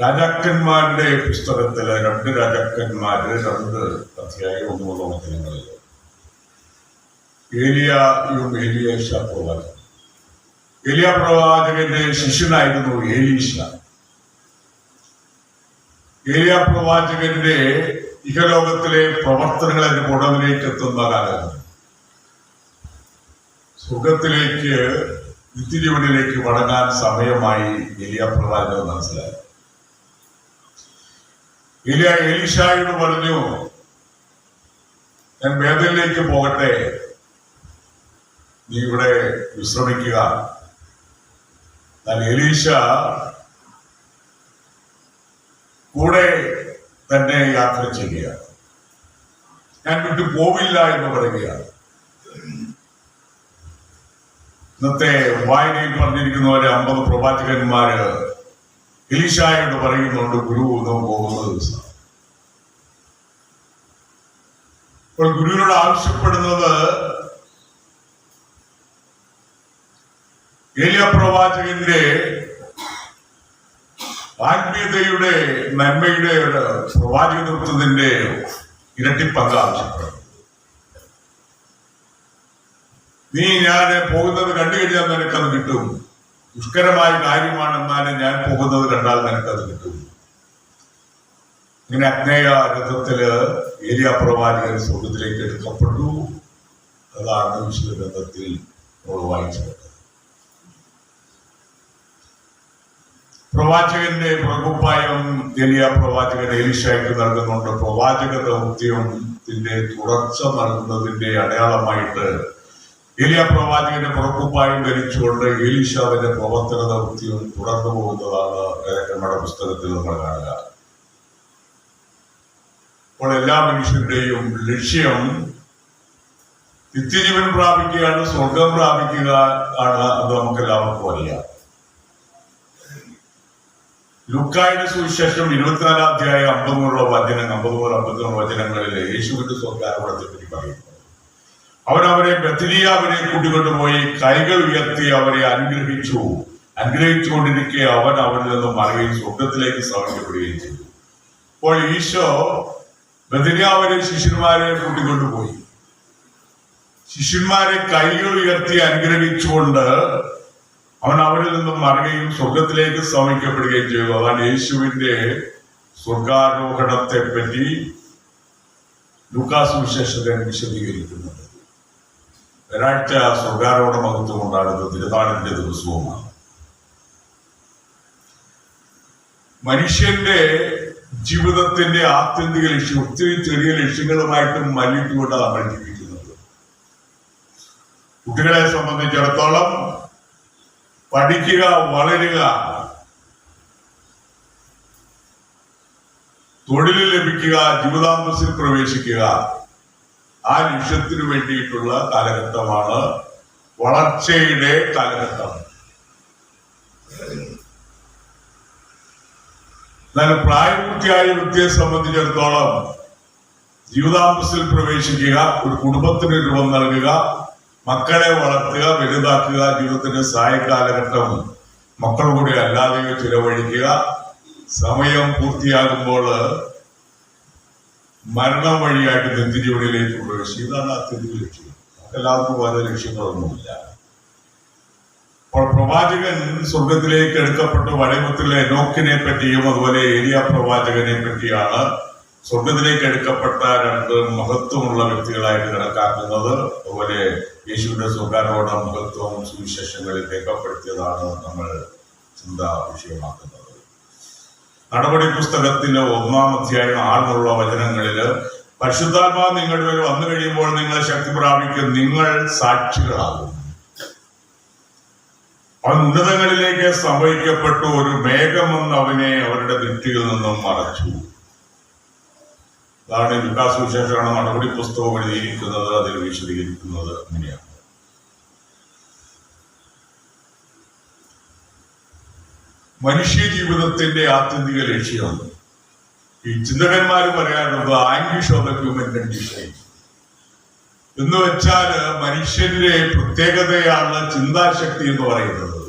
രാജാക്കന്മാരുടെ പുസ്തകത്തില് 2 രാജാക്കന്മാര് 2 അധ്യായം 1 മുതൽ വചനങ്ങളിൽ ഏലിയായും ഏലിയാശ പ്രവാചകൻ. ഏലിയ പ്രവാചകന്റെ ശിഷ്യനായിരുന്നു എലീശ. ഏലിയ പ്രവാചകന്റെ ഇഹലോകത്തിലെ പ്രവർത്തനങ്ങൾ അതിന്റെ പുറകിലേക്ക് എത്തുന്ന കാലഘട്ടം സ്വർഗത്തിലേക്ക് നിത്യജീവനിലേക്ക് മടങ്ങാൻ സമയമായി ഏലിയ പ്രവാചകൻ മനസ്സിലായി. ഏലിയ എലീശായോട് പറഞ്ഞു, ഞാൻ ബേഥലിലേക്ക് പോകട്ടെ, നീ ഇവിടെ വിശ്രമിക്കുക. എന്നാൽ എലീശ കൂടെ തന്നെ യാത്ര ചെയ്യുക, ഞാൻ വിട്ടു പോവില്ല എന്ന് പറയുകയാണ്. ഇന്നത്തെ വായനയിൽ പറഞ്ഞിരിക്കുന്ന പോലെ 50 പ്രവാചകന്മാര് എലീശായോട് പറയുന്നുണ്ട്, ഗുരു ഒന്നും പോകുന്ന ദിവസം. അപ്പോൾ ഗുരുവിനോട് ആവശ്യപ്പെടുന്നത് ഏലിയ പ്രവാചകന്റെ ആത്മീയതയുടെ നന്മയുടെ പ്രവാചകത്വത്തിന്റെ ഇരട്ടിപ്പങ്ക് ആവശ്യപ്പെടുന്നു. നീ ഞാൻ പോകുന്നത് കണ്ടു കഴിഞ്ഞാൽ നിനക്കത് കിട്ടും, ദുഷ്കരമായ കാര്യമാണെന്നാലും ഞാൻ പോകുന്നത് കണ്ടാൽ നിനക്കത് കിട്ടും. ഇങ്ങനെ അഗ്നേയ രഥത്തില് ഏലിയ പ്രവാചകൻ സ്വർഗത്തിലേക്ക് എടുക്കപ്പെട്ടു. അതാണ് വിശുദ്ധ ഗ്രന്ഥത്തിൽ നമ്മൾ വായിച്ചത്. പ്രവാചകന്റെ പ്രകുപ്പായം ഏലിയ പ്രവാചകൻ എലീശായ്ക്ക് നൽകുന്നുണ്ട്. പ്രവാചക ദൗത്യത്തിന്റെ തുടർച്ച നൽകുന്നതിന്റെ അടയാളമായിട്ട് ഏലിയ പ്രവാചകന്റെ പുറക്കുപ്പായം ധരിച്ചുകൊണ്ട് എലീശാവിന്റെ പ്രവർത്തന ദൗത്യം തുടർന്നു പോകുന്നതാണ് രാജാക്കന്മാരുടെ പുസ്തകത്തിൽ നമ്മൾ കാണുക. അപ്പോൾ എല്ലാ മനുഷ്യരുടെയും ലക്ഷ്യം നിത്യജീവൻ പ്രാപിക്കുകയാണ്, സ്വർഗം പ്രാപിക്കുക ആണ്. അത് നമുക്ക് എല്ലാവർക്കും അറിയാം. ലൂക്കായുടെ സുവിശേഷം 24-ാം അധ്യായം 50 മുതൽ 51 വചനങ്ങളിൽ യേശുവിന്റെ സ്വർഗ്ഗാരോഹണത്തെ പറ്റി പറയുന്നു. അവരെ ബെത്ലീയാവിനെ കൂട്ടിക്കൊണ്ടുപോയി കൈകൾ ഉയർത്തി അവരെ അനുഗ്രഹിച്ചുകൊണ്ടിരിക്കെ അവൻ അവരിൽ നിന്നും മറിയുകയും സ്വർഗത്തിലേക്ക് സമർപ്പിക്കപ്പെടുകയും ചെയ്തു. അപ്പോൾ ഈശോ ബെത്ലീയാവിനെ ശിഷ്യന്മാരെ കൂട്ടിക്കൊണ്ടുപോയി. ശിഷ്യന്മാരെ കൈകൾ ഉയർത്തി അനുഗ്രഹിച്ചുകൊണ്ട് അവൻ അവരിൽ നിന്നും മറിയുകയും സ്വർഗത്തിലേക്ക് സമർപ്പിക്കപ്പെടുകയും ചെയ്തു. അതാണ് യേശുവിന്റെ സ്വർഗാരോഹണത്തെ പറ്റി ലൂക്കാ സുവിശേഷകൻ വിശദീകരിക്കുന്നത്. ഒരാഴ്ച സ്വർഗാരോഹണ മഹത്വം കൊണ്ടാടുന്നത് തിരുനാളിന്റെ ദിവസവുമാണ്. മനുഷ്യന്റെ ജീവിതത്തിന്റെ ആത്യന്തിക ലക്ഷ്യം ഒത്തിരി ചെറിയ ലക്ഷ്യങ്ങളുമായിട്ടും മല്ലിട്ടുകൊണ്ടാണ് നമ്മൾ ജീവിക്കുന്നത്. കുട്ടികളെ സംബന്ധിച്ചിടത്തോളം പഠിക്കുക, വളരുക, തൊഴിൽ ലഭിക്കുക, ജീവിതാന്തസ്സിൽ പ്രവേശിക്കുക, ആ ലക്ഷ്യത്തിന് വേണ്ടിയിട്ടുള്ള കാലഘട്ടമാണ് വളർച്ചയുടെ കാലഘട്ടം. എന്നാൽ പ്രായപൂർത്തിയായ വ്യക്തിയെ സംബന്ധിച്ചിടത്തോളം ജീവിതാന്തസ്സിൽ പ്രവേശിക്കുക, ഒരു കുടുംബത്തിന് രൂപം നൽകുക, മക്കളെ വളർത്തുക, വലുതാക്കുക, ജീവിതത്തിന്റെ സായകാലഘട്ടം മക്കൾ കൂടി അല്ലാതെയോ ചിലവഴിക്കുക, സമയം പൂർത്തിയാകുമ്പോൾ മരണം വഴിയായിട്ട് നിത്യജീവനിലേക്ക് പ്രവേശിക്കുക. ഇതാണ് അത്യന്തിക ലക്ഷ്യം. നമുക്കെല്ലാവർക്കും പല ലക്ഷ്യങ്ങളൊന്നുമില്ല. അപ്പോൾ പ്രവാചകൻ സ്വർഗത്തിലേക്ക് എടുക്കപ്പെട്ട വടയപുത്രത്തിലെ എനോക്കിനെ പറ്റിയും അതുപോലെ ഏലിയ പ്രവാചകനെ പറ്റിയാണ് സ്വർഗത്തിലേക്ക് എടുക്കപ്പെട്ട 2 മഹത്വമുള്ള വ്യക്തികളായിട്ട് കണക്കാക്കുന്നത്. അതുപോലെ യേശുവിന്റെ സ്വർഗാരോഹണ മഹത്വം സുവിശേഷങ്ങളിൽ രേഖപ്പെടുത്തിയതാണ് നമ്മൾ ചിന്താ വിഷയമാക്കുന്നത്. നടപടി പുസ്തകത്തിലെ 1-ാം അധ്യായം 6 വചനങ്ങളില് പരിശുദ്ധാത്മാവ് നിങ്ങളുടെ മേൽ വന്നു കഴിയുമ്പോൾ നിങ്ങൾ ശക്തി പ്രാപിക്കും, നിങ്ങൾ സാക്ഷികളാകും. അവൻ ഉന്നതങ്ങളിലേക്ക് സംഭവിക്കപ്പെട്ടു, ഒരു മേഘം വന്ന് അവനെ അവരുടെ ദൃഷ്ടിയിൽ നിന്നും മറച്ചു. അതാണ് ലൂക്കാ സുവിശേഷമാണ് നടപടി പുസ്തകം എഴുതിയിരിക്കുന്നത്. അതിൽ വിശദീകരിക്കുന്നത് അങ്ങനെയാണ്. മനുഷ്യ ജീവിതത്തിന്റെ ആത്യന്തിക ലക്ഷ്യം ഈ ചിന്തകന്മാർ പറയാറുള്ളത് anguish of the human condition. എന്ന് വെച്ചാൽ മനുഷ്യന്റെ പ്രത്യേകതയാണ് ചിന്താശക്തി എന്ന് പറയുന്നത്.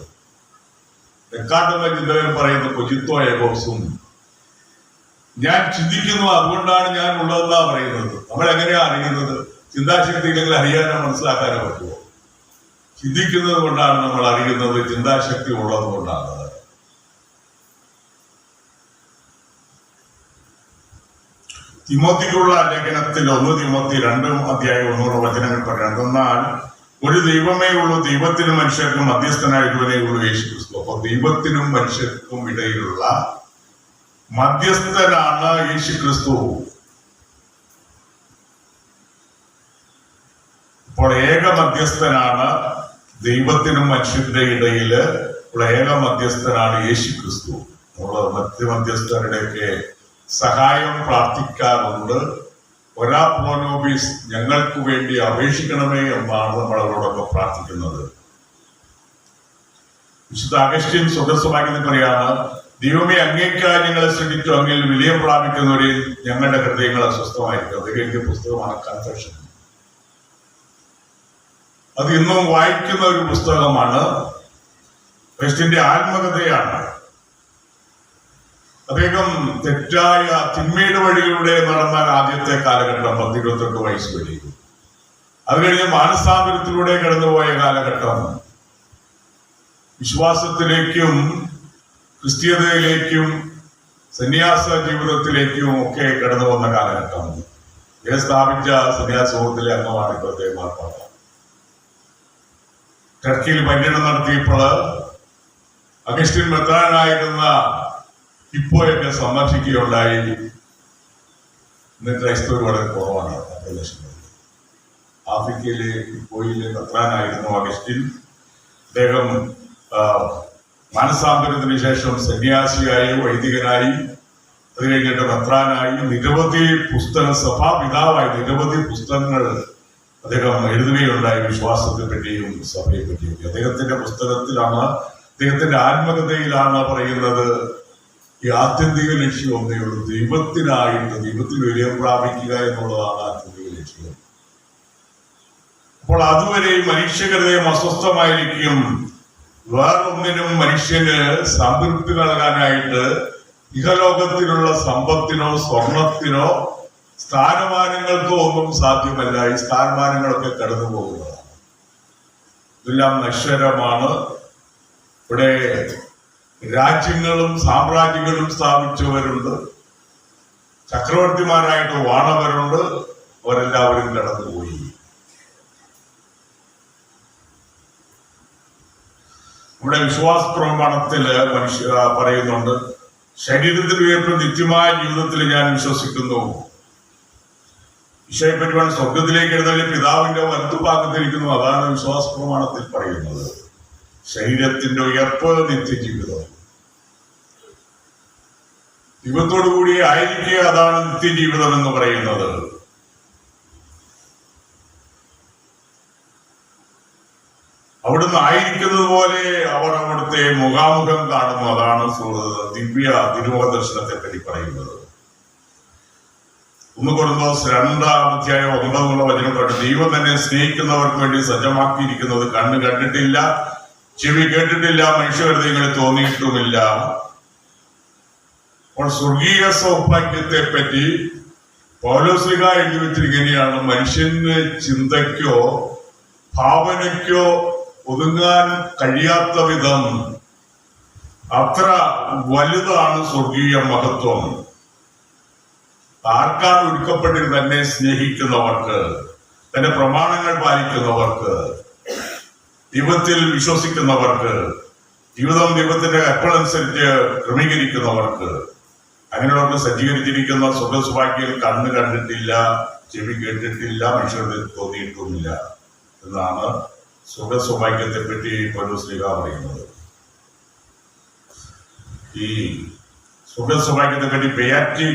ഡെക്കാർട്ട് ചിന്തകൻ പറയുന്ന കൊജിത്തോ എഗോസും, ഞാൻ ചിന്തിക്കുന്നു അതുകൊണ്ടാണ് ഞാൻ ഉള്ളതെന്നാ പറയുന്നത്. നമ്മൾ എങ്ങനെയാ അറിയുന്നത്? ചിന്താശക്തി ഇല്ലെങ്കിൽ അറിയാനോ മനസ്സിലാക്കാനോ പറ്റുമോ? ചിന്തിക്കുന്നത് കൊണ്ടാണ് നമ്മൾ അറിയുന്നത്, ചിന്താശക്തി ഉള്ളത് കൊണ്ടാണ്. തിമോത്തിക്കുള്ള ലേഖനത്തിൽ 1 തിമോത്തി 2:1 പറയുന്നത്, എന്നാൽ ഒരു ദൈവമേ ഉള്ളൂ, ദൈവത്തിനും മനുഷ്യർക്കും മധ്യസ്ഥനായിട്ടുവനേ ഉള്ളൂ, യേശു ക്രിസ്തു. അപ്പൊ ദൈവത്തിനും മനുഷ്യർക്കും ഇടയിലുള്ള മധ്യസ്ഥനാണ് യേശു ക്രിസ്തു. അപ്പോൾ ഏക മധ്യസ്ഥനാണ്, ദൈവത്തിനും മനുഷ്യരുടെ ഇടയില് ഉള്ള ഏക മധ്യസ്ഥനാണ് യേശു ക്രിസ്തു. നമ്മൾ മധ്യസ്ഥരുടെയൊക്കെ സഹായം പ്രാർത്ഥിക്കാറുണ്ട്. ഒരാപ്രോനോബീസ്, ഞങ്ങൾക്ക് വേണ്ടി അപേക്ഷിക്കണമേ എന്നാണ് നമ്മൾ അവരോടൊക്കെ പ്രാർത്ഥിക്കുന്നത്. വിശുദ്ധ അഗസ്റ്റിൻ സ്വതസ്വഭാഗ്യത്തിൽ പറയാണ്, ദൈവമേ അങ്ങേക്കായി ഞങ്ങളെ ശ്രമിച്ചു, അങ്ങിൽ വിലയം പ്രാപിക്കുന്നവരെയും ഞങ്ങളുടെ ഹൃദയങ്ങൾ അസ്വസ്ഥമായിരിക്കും. അത് എന്റെ പുസ്തകമാണ് കൺഫെഷൻ. അത് ഇന്നും വായിക്കുന്ന ഒരു പുസ്തകമാണ്. അഗസ്റ്റിന്റെ ആത്മകഥയാണ്. അദ്ദേഹം തെറ്റായ തിന്മയുടെ വഴികളിലൂടെ നടന്ന ആദ്യത്തെ കാലഘട്ടം 10-28 വയസ്സ് വരെ. അത് കഴിഞ്ഞ് മാനസാന്തരത്തിലൂടെ കടന്നുപോയ കാലഘട്ടം, വിശ്വാസത്തിലേക്കും ക്രിസ്തീയതയിലേക്കും സന്യാസ ജീവിതത്തിലേക്കും ഒക്കെ കടന്നു വന്ന കാലഘട്ടം. സ്ഥാപിച്ച സന്യാസ സമൂഹത്തിലെ അംഗമാണ് ഇപ്പോഴത്തെ മാർപ്പാപ്പ. ടർക്കിയിൽ പര്യടനം നടത്തിയപ്പോൾ അഗസ്റ്റിൻ മെത്രാനായിരുന്ന ഹിപ്പോയൊക്കെ സന്ദർശിക്കുകയുണ്ടായി. ഇന്ന് ക്രൈസ്തവർ വളരെ കുറവാണ് ആ പ്രദേശങ്ങളിൽ. ആഫ്രിക്കയിലെ ഹിപ്പോയിലെ മെത്രാനായിരുന്നു അഗസ്റ്റിൻ. അദ്ദേഹം മാനസാന്തരത്തിന് ശേഷം സന്യാസിയായി, വൈദികനായി, അത് കഴിഞ്ഞിട്ട് മെത്രാനായി, നിരവധി സഭാപിതാവായി നിരവധി പുസ്തകങ്ങൾ അദ്ദേഹം എഴുതുകയുണ്ടായി, വിശ്വാസത്തെ പറ്റിയും സഭയെ പറ്റിയും. അദ്ദേഹത്തിന്റെ പുസ്തകത്തിലാണ്, അദ്ദേഹത്തിന്റെ ആത്മകഥയിലാണ് പറയുന്നത്, ഈ ആത്യന്തിക ലക്ഷ്യം ഒന്നേ ഉള്ളൂ, ദൈവത്തിനായിട്ട് ദൈവത്തിൽ വിലയം പ്രാപിക്കുക എന്നുള്ളതാണ് ആത്യന്തിക ലക്ഷ്യം. അപ്പോൾ അതുവരെ മനുഷ്യഹൃദയം അസ്വസ്ഥമായിരിക്കും. വേറൊന്നിനും മനുഷ്യന് സംതൃപ്തി നൽകാനായിട്ട് ഇഹലോകത്തിലുള്ള സമ്പത്തിനോ സ്വർണത്തിനോ സ്ഥാനമാനങ്ങൾക്കോ ഒന്നും സാധ്യമല്ല. ഈ സ്ഥാനമാനങ്ങളൊക്കെ കടന്നു പോകുന്നതാണ്. ഇതെല്ലാം നശ്വരമാണ്. ഇവിടെ രാജ്യങ്ങളും സാമ്രാജ്യങ്ങളും സ്ഥാപിച്ചവരുണ്ട്, ചക്രവർത്തിമാരായിട്ട് വാണവരുണ്ട്. അവരെല്ലാവരും കടന്നുപോയി. ഇവിടെ വിശ്വാസ പ്രമാണത്തില് പറയുന്നുണ്ട്, ശരീരത്തിൽ ഉയർപ്പ് നിത്യമായ ജീവിതത്തിൽ ഞാൻ വിശ്വസിക്കുന്നു. ഈശോയെപ്പറ്റി സ്വർഗത്തിലേക്ക് എഴുന്നള്ളി പിതാവിന്റെ വലത്തുഭാഗത്തിരിക്കുന്നു. അതാണ് വിശ്വാസ പ്രമാണത്തിൽ പറയുന്നത്. ശരീരത്തിന്റെ ഉയർപ്പ്, നിത്യജീവിതം, ദൈവത്തോടു കൂടി ആയിരിക്കുക, അതാണ് നിത്യജീവിതം എന്ന് പറയുന്നത്. അവിടുന്ന് ആയിരിക്കുന്നത് പോലെ അവർ അവിടുത്തെ മുഖാമുഖം കാണുന്നു. അതാണ് ദിവ്യ തിരുമുഖ ദർശനത്തെ പറ്റി പറയുന്നത്. 1 കൊരിന്തോസ് 2:9 ദൈവം തന്നെ സ്നേഹിക്കുന്നവർക്ക് വേണ്ടി സജ്ജമാക്കിയിരിക്കുന്നത് കണ്ണ് കണ്ടിട്ടില്ല, ചെവി കേട്ടിട്ടില്ല, മനുഷ്യഹൃദയങ്ങളിൽ തോന്നിയിട്ടുമില്ല. അപ്പോൾ സ്വർഗീയ സൗഭാഗ്യത്തെ പറ്റി പൗലോസ്ലീഹ എഴുതി വെച്ചിരിക്കുകയാണ്, മനുഷ്യന് ചിന്തയ്ക്കോ ഭാവനയ്ക്കോ ഒതുങ്ങാൻ കഴിയാത്ത വിധം അത്ര വലുതാണ് സ്വർഗീയ മഹത്വം. ആർക്കാണ് ഒരുക്കപ്പെട്ടിട്ട് തന്നെ സ്നേഹിക്കുന്നവർക്ക്, തന്റെ പ്രമാണങ്ങൾ പാലിക്കുന്നവർക്ക്, ദൈവത്തിൽ വിശ്വസിക്കുന്നവർക്ക്, ജീവിതം ദൈവത്തിന്റെ കൽപ്പനനുസരിച്ച് ക്രമീകരിക്കുന്നവർക്ക്, അങ്ങനെയുള്ളവർക്ക് സജ്ജീകരിച്ചിരിക്കുന്ന സ്വർഗസൗഭാഗ്യം കണ്ണ് കണ്ടിട്ടില്ല, ചെവി കേട്ടിട്ടില്ല, മനുഷ്യർക്ക് തോന്നിയിട്ടുമില്ല എന്നാണ് സ്വർഗസൗഭാഗ്യത്തെ പറ്റി പൗലോസ്ലീഹ പറയുന്നത്. ഈ സ്വർഗസൗഭാഗ്യത്തെ പറ്റി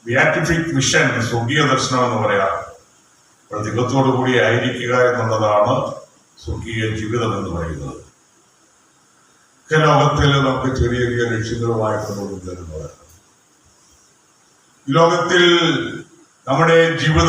ബിയാറ്റിഫിക് വിഷൻ, സ്വർഗീയ ദർശനം എന്ന് പറയാം. ദൈവത്തോടു കൂടി ആയിരിക്കുക എന്നുള്ളതാണ് സ്വർഗീയ ജീവിതം എന്ന് പറയുന്നത്. ലോകത്തിൽ നമുക്ക് ചെറിയ ചെറിയ ലക്ഷ്യങ്ങളുമായിട്ടുള്ളത്. ലോകത്തിൽ നമ്മുടെ ജീവിതം